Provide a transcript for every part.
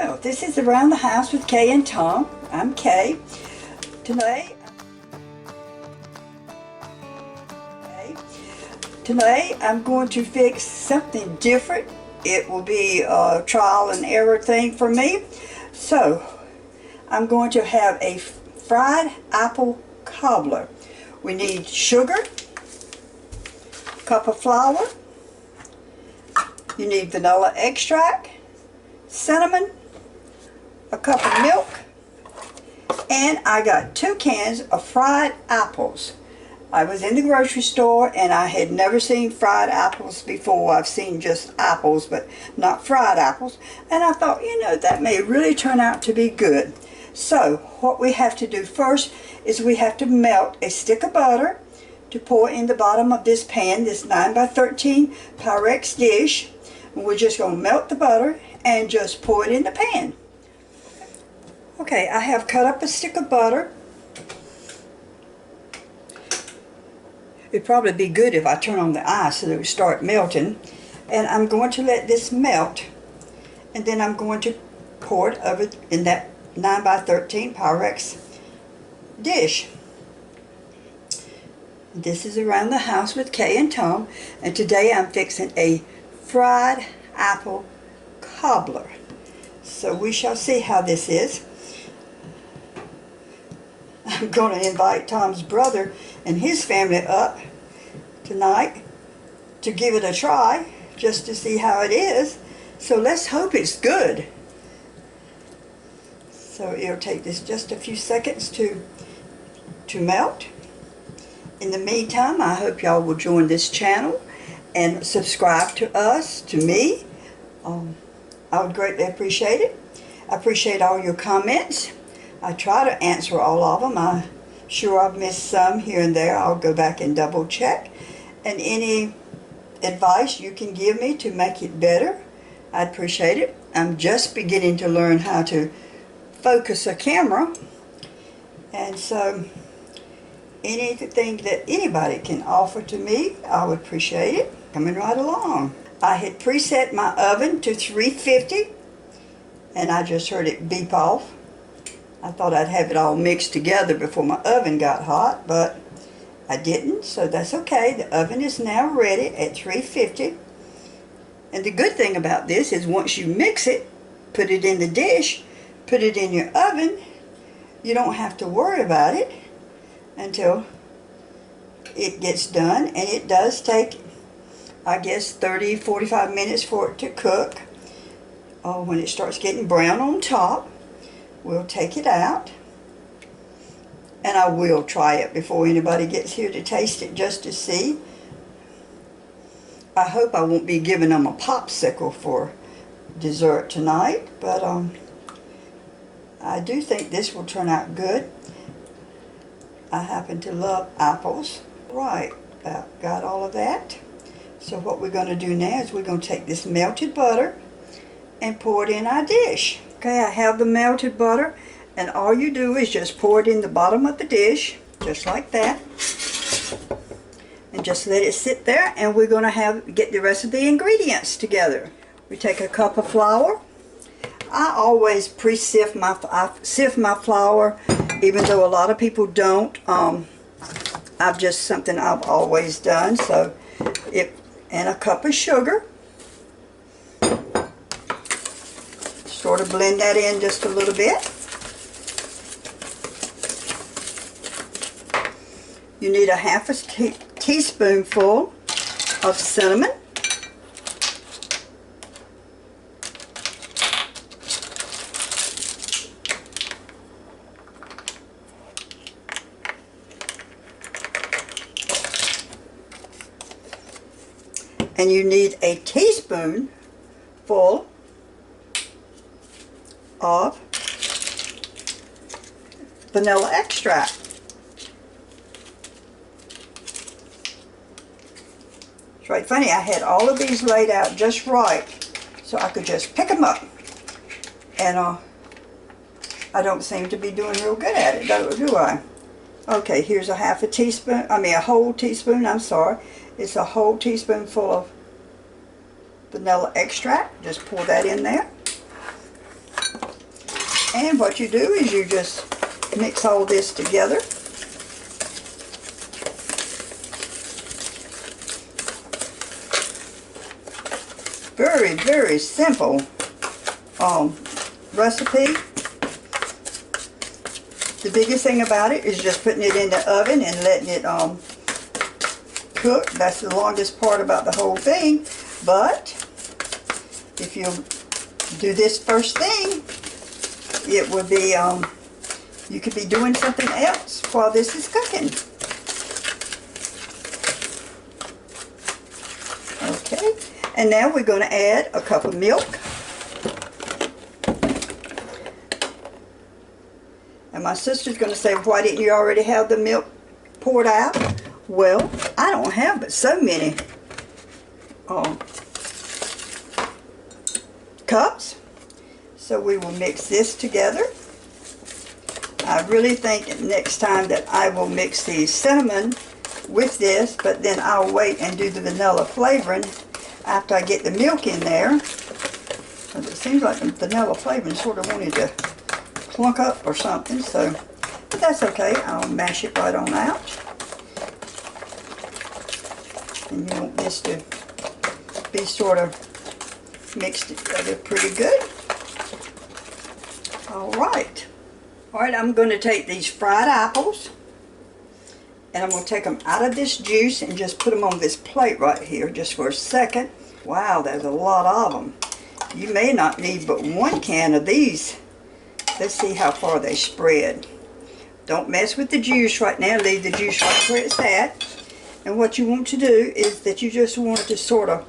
Well, this is Around the House with Kay and Tom. I'm Kay. Today I'm going to fix something different. It will be a trial and error thing for me. So I'm going to have a fried apple cobbler. We need sugar, a cup of flour, you need vanilla extract, cinnamon, a cup of milk, and I got 2 cans of fried apples. I was in the grocery store and I had never seen fried apples before. I've seen just apples, but not fried apples. And I thought, you know, that may really turn out to be good. So what we have to do first is we have to melt a stick of butter to pour in the bottom of this pan, this 9x13 Pyrex dish. And we're just going to melt the butter and just pour it in the pan. Okay, I have cut up a stick of butter. It'd probably be good if I turn on the ice so that it would start melting. And I'm going to let this melt. And then I'm going to pour it over in that 9x13 Pyrex dish. This is Around the House with Kay and Tom. And today I'm fixing a fried apple cobbler. So we shall see how this is. I'm going to invite Tom's brother and his family up tonight to give it a try, just to see how it is. So let's hope it's good. So it'll take this just a few seconds to melt. In the meantime, I hope y'all will join this channel and subscribe to us, to me. I would greatly appreciate it. I appreciate all your comments. I try to answer all of them. I'm sure I've missed some here and there. I'll go back and double check. And any advice you can give me to make it better, I'd appreciate it. I'm just beginning to learn how to focus a camera. And so anything that anybody can offer to me, I would appreciate it. Coming right along. I had preset my oven to 350 and I just heard it beep off. I thought I'd have it all mixed together before my oven got hot, but I didn't, so that's okay. The oven is now ready at 350. And the good thing about this is once you mix it, put it in the dish, put it in your oven, you don't have to worry about it until it gets done. And it does take, I guess, 30-45 minutes for it to cook. When it starts getting brown on top, we'll take it out, and I will try it before anybody gets here to taste it just to see. I hope I won't be giving them a popsicle for dessert tonight, but I do think this will turn out good. I happen to love apples. Right, got all of that. So what we're going to do now is we're going to take this melted butter and pour it in our dish. Okay, I have the melted butter, and all you do is just pour it in the bottom of the dish, just like that. And just let it sit there, and we're going to get the rest of the ingredients together. We take a cup of flour. I always sift my flour, even though a lot of people don't. I've just something I've always done. So, and a cup of sugar. Sort of blend that in just a little bit. You need a half a teaspoonful of cinnamon. And you need a teaspoonful of vanilla extract. It's right funny, I had all of these laid out just right so I could just pick them up. And I don't seem to be doing real good at it, do I? Okay, here's a whole teaspoon, I'm sorry. It's a whole teaspoonful of vanilla extract. Just pour that in there. And what you do is you just mix all this together. Very, very simple recipe. The biggest thing about it is just putting it in the oven and letting it cook. That's the longest part about the whole thing. But if you do this first thing, it would be, you could be doing something else while this is cooking. Okay, and now we're going to add a cup of milk. And my sister's going to say, why didn't you already have the milk poured out? Well, I don't have but so many cups. So we will mix this together. I really think next time that I will mix the cinnamon with this, but then I'll wait and do the vanilla flavoring after I get the milk in there. Because it seems like the vanilla flavoring sort of wanted to clunk up or something, so, but that's okay. I'll mash it right on out. And you want this to be sort of mixed together pretty good. Alright. Alright, I'm going to take these fried apples and I'm going to take them out of this juice and just put them on this plate right here just for a second. Wow, there's a lot of them. You may not need but one can of these. Let's see how far they spread. Don't mess with the juice right now. Leave the juice right where it's at. And what you want to do is that you just want to sort of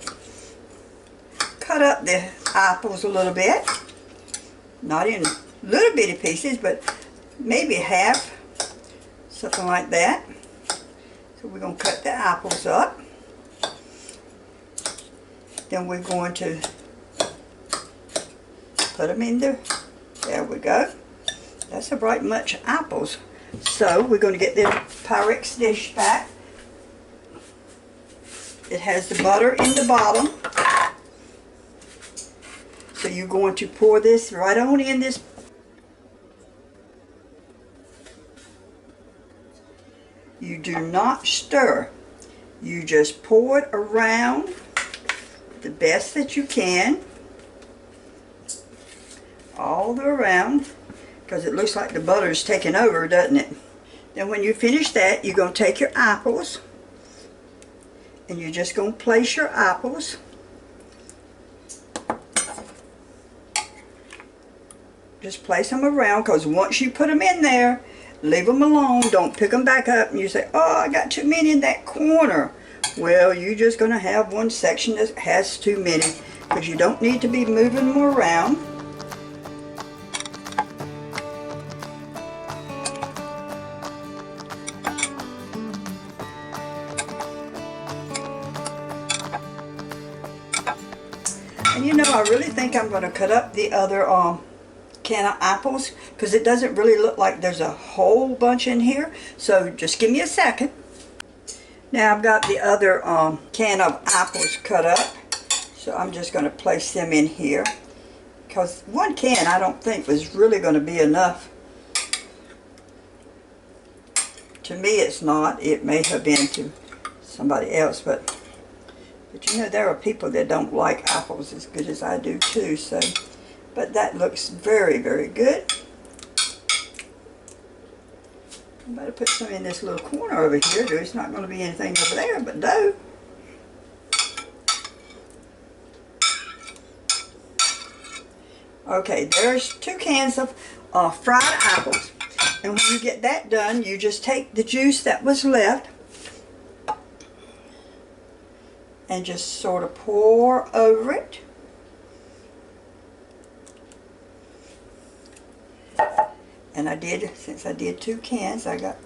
cut up the apples a little bit. Not in little bitty pieces, but maybe half. Something like that. So we're going to cut the apples up. Then we're going to put them in there. There we go. That's a bright much apples. So we're going to get the Pyrex dish back. It has the butter in the bottom. So you're going to pour this right on in this. You do not stir. You just pour it around the best that you can. All the way around, because it looks like the butter is taking over, doesn't it? Then when you finish that, you're going to take your apples and you're just going to place your apples just place them around, because once you put them in there, leave them alone. Don't pick them back up and you say, oh, I got too many in that corner. Well, you're just going to have one section that has too many, because you don't need to be moving them around. And you know, I really think I'm going to cut up the other can of apples, because it doesn't really look like there's a whole bunch in here. So just give me a second. Now I've got the other can of apples cut up. So I'm just going to place them in here, because one can I don't think was really going to be enough. To me it's not. It may have been to somebody else, but you know, there are people that don't like apples as good as I do too. So, but that looks very, very good. I'm going to put some in this little corner over here. There's not going to be anything over there but dough. Okay, there's 2 cans of fried apples. And when you get that done, you just take the juice that was left and just sort of pour over it. And I did, since I did 2 cans, I got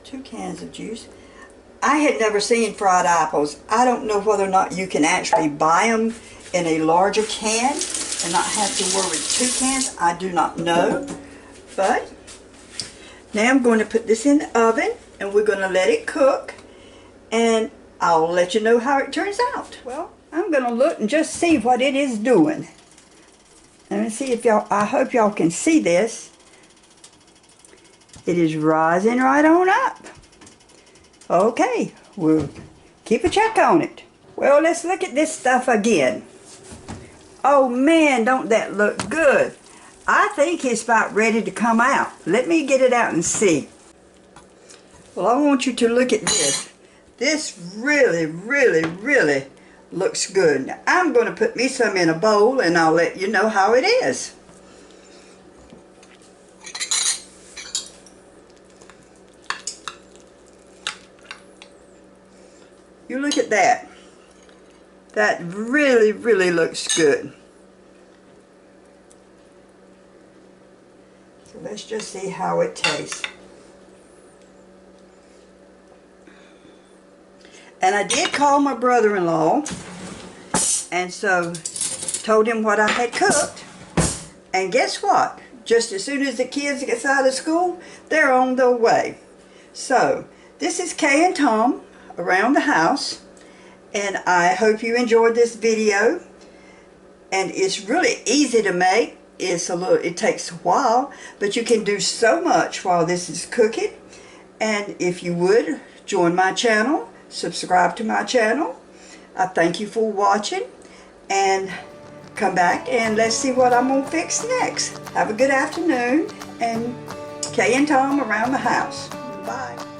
2 cans of juice. I had never seen fried apples. I don't know whether or not you can actually buy them in a larger can and not have to worry with 2 cans. I do not know. But now I'm going to put this in the oven and we're going to let it cook. And I'll let you know how it turns out. Well, I'm going to look and just see what it is doing. Let me see if y'all, I hope y'all can see this. It is rising right on up. Okay, we'll keep a check on it. Well, let's look at this stuff again. Oh man, don't that look good? I think it's about ready to come out. Let me get it out and see. Well, I want you to look at this. This really, really, really looks good. Now, I'm going to put me some in a bowl and I'll let you know how it is. You look at that. That really, really looks good. So let's just see how it tastes. And I did call my brother-in-law, and so told him what I had cooked. And guess what? Just as soon as the kids get out of school, they're on their way. So this is Kay and Tom around the house, and I hope you enjoyed this video. And it's really easy to make. It takes a while, but you can do so much while this is cooking. And if you would join my channel, subscribe to my channel. I thank you for watching, and come back and let's see what I'm gonna fix next. Have a good afternoon, and Kay and Tom around the house. Bye.